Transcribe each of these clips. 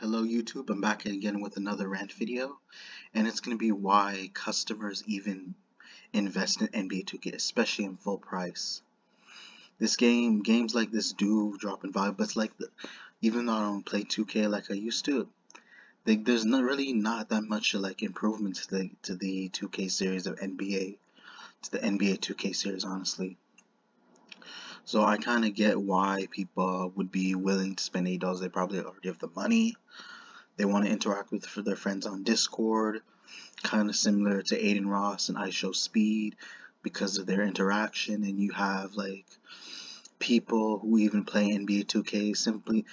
Hello YouTube, I'm back again with another rant video, and it's going to be why customers even invest in NBA 2K, especially in full price. Games like this do drop in value, but it's like, even though I don't play 2K like I used to, there's not that much like improvement to the 2K series of NBA, to the NBA 2K series, honestly. So I kind of get why people would be willing to spend $8. They probably already have the money. They want to interact with their friends on Discord, kind of similar to Aiden Ross and IShowSpeed because of their interaction. And you have like people who even play NBA 2K simply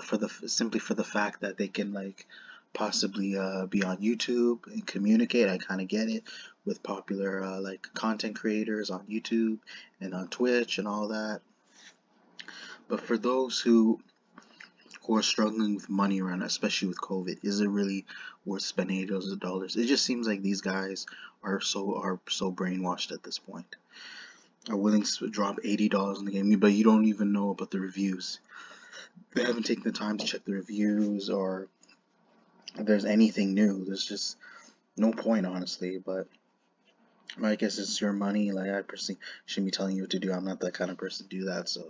for the fact that they can like possibly be on YouTube and communicate. I kind of get it with popular like content creators on YouTube and on Twitch and all that. But for those who are struggling with money right now, especially with COVID, is it really worth spending $8? It just seems like these guys are so brainwashed at this point. Are willing to drop $80 in the game, but you don't even know about the reviews. They haven't taken the time to check the reviews or if there's anything new. There's just no point, honestly. But I guess it's your money. Like, I personally shouldn't be telling you what to do. I'm not that kind of person to do that. So.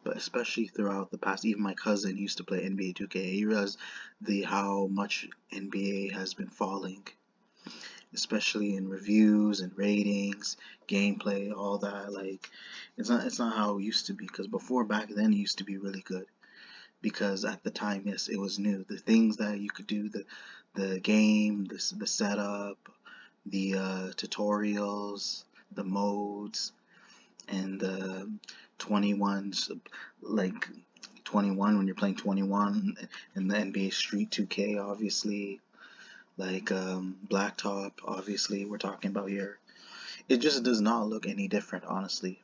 But especially throughout the past, even my cousin used to play NBA 2K. He realized how much NBA has been falling, especially in reviews and ratings, gameplay, all that. Like, it's not how it used to be. Because before, back then, it used to be really good. Because at the time, yes, it was new. The things that you could do, the game, the setup, the tutorials, the modes, and the 21s, like 21 when you're playing 21 in the NBA Street 2K, obviously, like Blacktop, obviously, we're talking about here. It just does not look any different, honestly.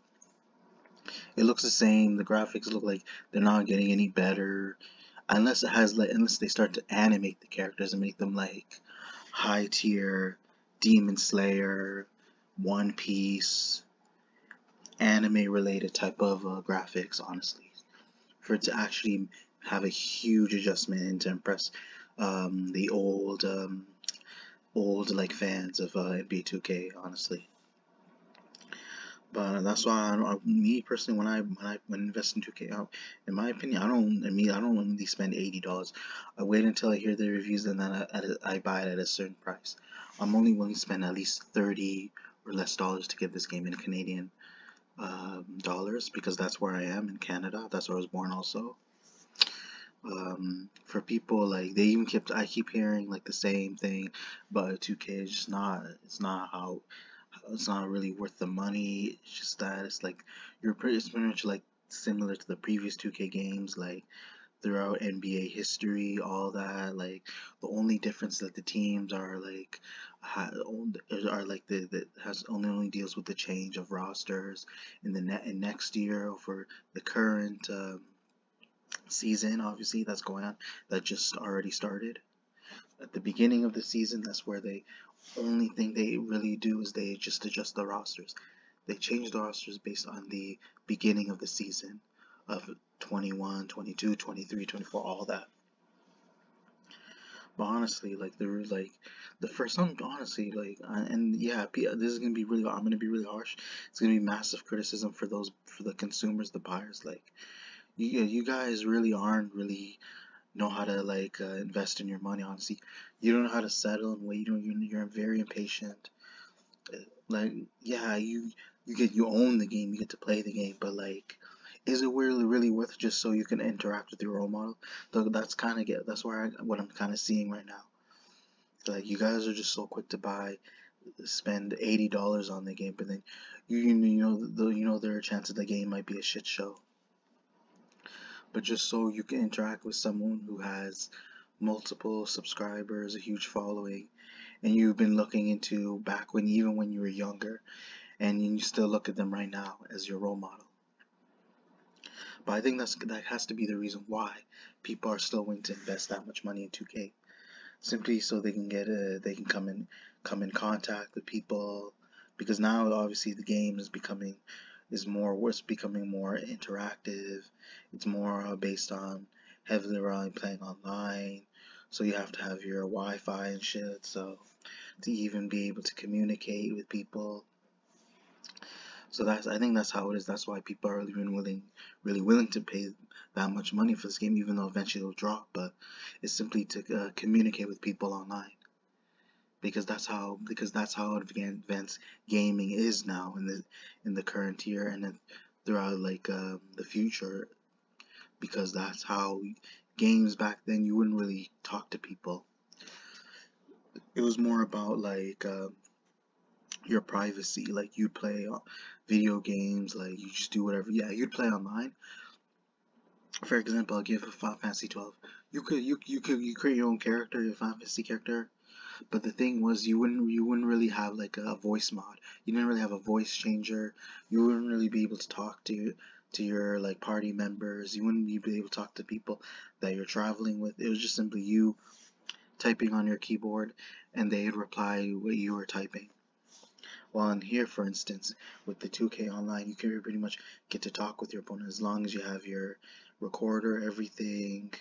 It looks the same. The graphics look like they're not getting any better, unless they start to animate the characters and make them like high tier Demon Slayer, One Piece, anime related type of graphics, honestly, for it to actually have a huge adjustment and to impress the old like fans of NBA 2K, honestly. But that's why me personally, when I invest in 2K, in my opinion, I don't really spend $80. I wait until I hear the reviews and then I buy it at a certain price. I'm only willing to spend at least 30 or less dollars to get this game in Canadian dollars, because that's where I am in Canada. That's where I was born also. For people like I keep hearing like the same thing, but 2K is just not. It's not really worth the money. It's just that it's pretty much like similar to the previous 2K games, like throughout NBA history, all that. Like the only difference that the teams are like are like the has only deals with the change of rosters in in next year for the current season. Obviously, that's going on. That just already started at the beginning of the season. That's where they only thing they really do is they just adjust the rosters. They change the rosters based on the beginning of the season of 21, 22, 23, 24, all that. But honestly, like the first one, honestly, and yeah, this is gonna be really. I'm gonna be really harsh. It's gonna be massive criticism for the consumers, the buyers. Like, you guys really aren't really know how to like invest in your money. Honestly, you don't know how to settle and wait. You're very impatient. Like, yeah, you own the game, you get to play the game, but like, is it really worth it just so you can interact with your role model? That's what I'm kind of seeing right now. Like, you guys are just so quick to spend $80 on the game, but then there are chances the game might be a shit show. But just so you can interact with someone who has multiple subscribers, a huge following, and you've been looking into back even when you were younger, and you still look at them right now as your role model. But I think that has to be the reason why people are still willing to invest that much money in 2K, simply so they can come in contact with people, because now obviously the game is becoming more interactive. It's more based on heavily relying playing online, so you have to have your Wi-Fi and shit, so to even be able to communicate with people. So I think that's how it is. That's why people are really willing to pay that much money for this game, even though eventually it'll drop. But it's simply to communicate with people online, because that's how advanced gaming is now in the current year, and then throughout like the future, because that's how games back then, you wouldn't really talk to people. It was more about like your privacy. Like you'd play video games, like you just do whatever. Yeah, you'd play online. For example, I'll give a Final Fantasy 12. You create your own character, your Final Fantasy character. But the thing was, you wouldn't really have like a voice mod. You didn't really have a voice changer. You wouldn't really be able to talk to your like party members. You wouldn't be able to talk to people that you're traveling with. It was just simply you typing on your keyboard, and they'd reply what you were typing. While in here, for instance, with the 2K online, you can pretty much get to talk with your opponent as long as you have your recorder, everything.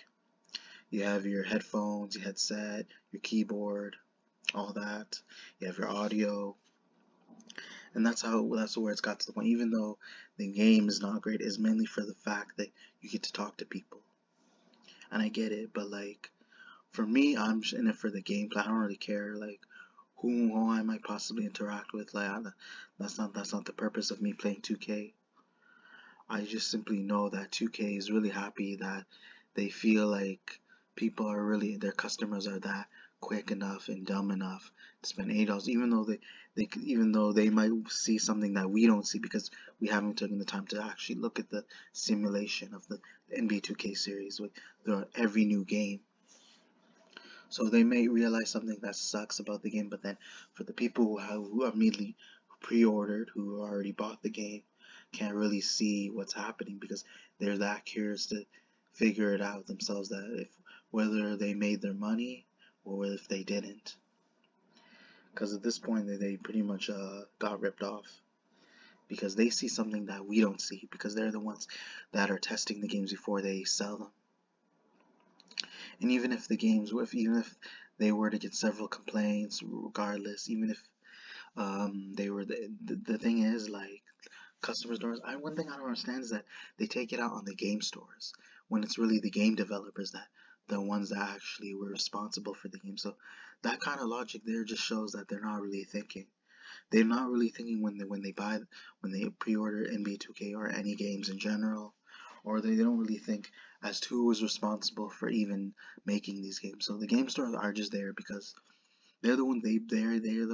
You have your headphones, your headset, your keyboard, all that. You have your audio, and that's where it's got to the point. Even though the game is not great, it's mainly for the fact that you get to talk to people. And I get it, but like for me, I'm just in it for the gameplay. I don't really care like who I might possibly interact with. Like that's not the purpose of me playing 2K. I just simply know that 2K is really happy that they feel like people are really, their customers are that quick enough and dumb enough to spend $8, even though they might see something that we don't see because we haven't taken the time to actually look at the simulation of the NBA 2K series with every new game. So they may realize something that sucks about the game, but then for the people who immediately pre-ordered, who already bought the game, can't really see what's happening because they're that curious to figure it out themselves, that if whether they made their money or if they didn't. Because at this point they pretty much got ripped off because they see something that we don't see because they're the ones that are testing the games before they sell them. And even if even if they were to get several complaints, regardless, even if they were the thing is like customer stores. One thing I don't understand is that they take it out on the game stores when it's really the game developers that the ones that actually were responsible for the game. So that kind of logic there just shows that they're not really thinking. They're not really thinking when they pre-order NBA 2K or any games in general, or they don't really think as to who was responsible for even making these games. So the game stores are just there because they're the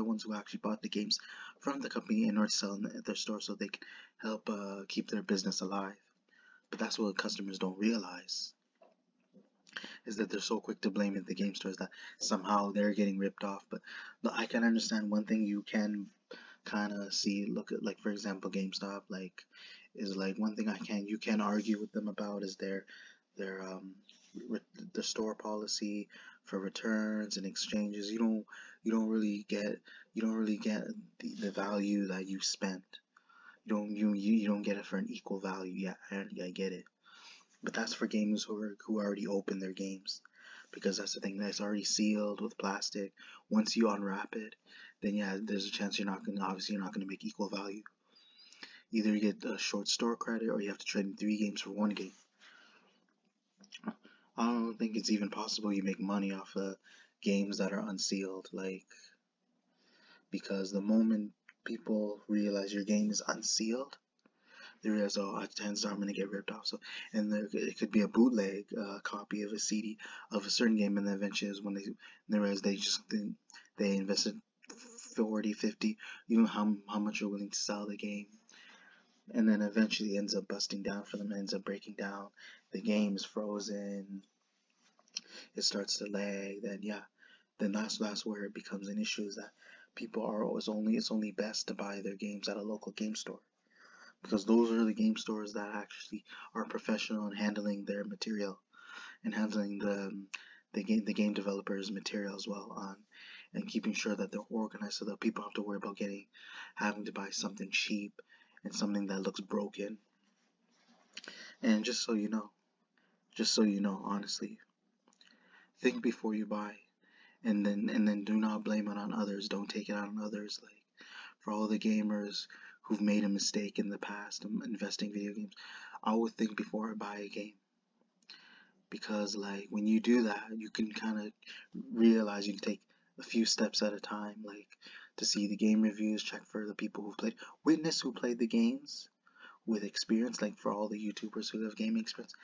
ones who actually bought the games from the company in order to sell them at their store so they can help keep their business alive. But that's what customers don't realize, is that they're so quick to blame it the game stores that somehow they're getting ripped off. But I can understand one thing you can kind of see, look at, like for example GameStop, like is like one thing you can argue with them about is their the store policy for returns and exchanges. You don't really get the value that you spent. You don't get it for an equal value. Yeah, I get it. But that's for gamers who already open their games, because that's the thing, that's already sealed with plastic. Once you unwrap it, then yeah, there's a chance you're not gonna make equal value. Either you get a short store credit or you have to trade in 3 games for 1 game. I don't think it's even possible you make money off of games that are unsealed, like, because the moment people realize your game is unsealed, they realize, oh, chances are I'm gonna get ripped off. So, and it could be a bootleg copy of a CD of a certain game, and then eventually is when they realize they invested 40, 50, you know how much you're willing to sell the game, and then eventually ends up busting down for them, ends up breaking down. The game is frozen. It starts to lag. Then yeah, then that's where it becomes an issue. Is that people are always it's only best to buy their games at a local game store, because those are the game stores that actually are professional in handling their material and handling the game developers material as well, on and keeping sure that they're organized so that people have to worry about having to buy something cheap and something that looks broken. And just so you know, Just so you know, honestly, think before you buy, and then do not blame it on others. Don't take it out on others. Like, for all the gamers who've made a mistake in the past investing video games, I would think before I buy a game, because like when you do that, you can kind of realize you can take a few steps at a time, like to see the game reviews, check for the people who've played, witness who played the games with experience, like for all the YouTubers who have gaming experience,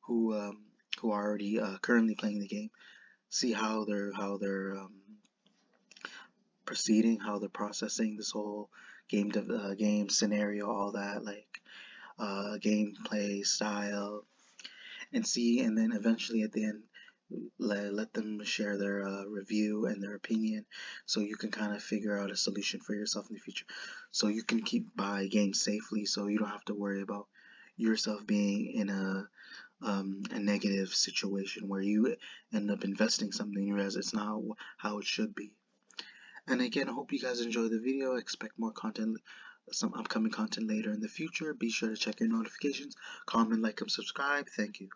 who um, who are already currently playing the game, see how they're proceeding, how they're processing this whole game scenario, all that, like gameplay style, and see, and then eventually at the end, let them share their review and their opinion, so you can kind of figure out a solution for yourself in the future, so you can keep buy games safely, so you don't have to worry about yourself being in a negative situation where you end up investing something you realize it's not how it should be. And again, I hope you guys enjoy the video. Expect more content, some upcoming content later in the future. Be sure to check your notifications, comment, like, and subscribe. Thank you.